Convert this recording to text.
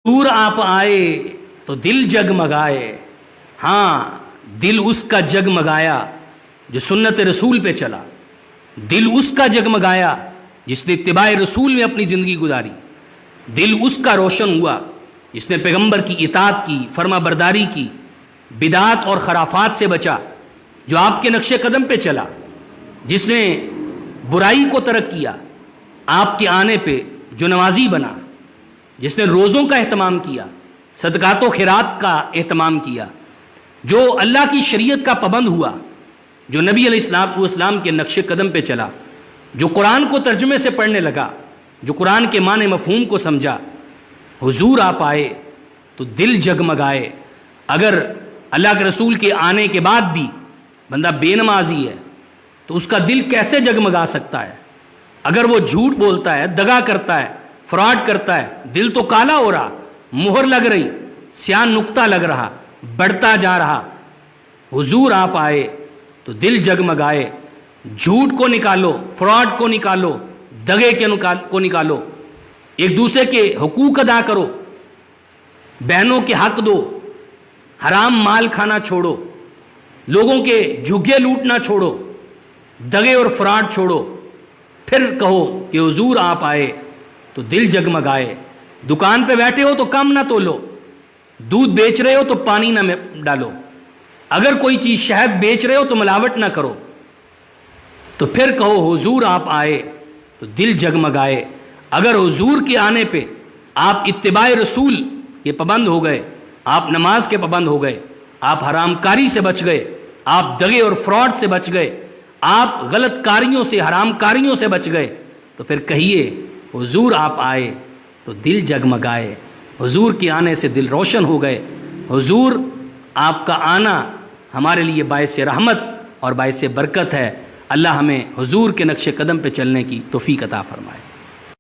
حضور آپ آئے تو دل جگمگائے. ہاں دل اس کا جگمگایا جو سنت رسول پہ چلا. دل اس کا جگمگایا جس نے اتباع رسول میں اپنی زندگی گزاری. دل اس کا روشن ہوا جس نے پیغمبر کی اطاعت کی، فرما برداری کی، بدعات اور خرافات سے بچا، جو آپ کے نقش قدم پہ چلا، جس نے برائی کو ترک کیا آپ کے آنے پہ، جو نمازی بنا، جس نے روزوں کا اہتمام کیا، صدقات و خیرات کا اہتمام کیا، جو اللہ کی شریعت کا پابند ہوا، جو نبی علیہ السلام کے نقش قدم پہ چلا، جو قرآن کو ترجمے سے پڑھنے لگا، جو قرآن کے معنی مفہوم کو سمجھا. حضور آپ آئے تو دل جگمگائے. اگر اللہ کے رسول کے آنے کے بعد بھی بندہ بے نمازی ہے تو اس کا دل کیسے جگمگا سکتا ہے؟ اگر وہ جھوٹ بولتا ہے، دغا کرتا ہے، فراڈ کرتا ہے، دل تو کالا ہو رہا، مہر لگ رہی، سیاہ نقطہ لگ رہا، بڑھتا جا رہا. حضور آپ آئے تو دل جگمگائے. جھوٹ کو نکالو، فراڈ کو نکالو، دغے کو نکالو، ایک دوسرے کے حقوق ادا کرو، بہنوں کے حق دو، حرام مال کھانا چھوڑو، لوگوں کے جھگے لوٹنا چھوڑو، دغے اور فراڈ چھوڑو. پھر کہو کہ حضور آپ آئے تو دل جگمگائے. دکان پہ بیٹھے ہو تو کم نہ تولو، دودھ بیچ رہے ہو تو پانی نہ ڈالو، اگر کوئی چیز شہد بیچ رہے ہو تو ملاوٹ نہ کرو. تو پھر کہو حضور آپ آئے تو دل جگمگائے. اگر حضور کے آنے پہ آپ اتباع رسول کے پابند ہو گئے، آپ نماز کے پابند ہو گئے، آپ حرام کاری سے بچ گئے، آپ دغے اور فراڈ سے بچ گئے، آپ غلط کاریوں سے، حرام کاریوں سے بچ گئے، تو پھر کہیے حضور آپ آئے تو دل جگمگائے. حضور کے آنے سے دل روشن ہو گئے. حضور آپ کا آنا ہمارے لیے باعث رحمت اور باعث برکت ہے. اللہ ہمیں حضور کے نقش قدم پہ چلنے کی توفیق عطا فرمائے.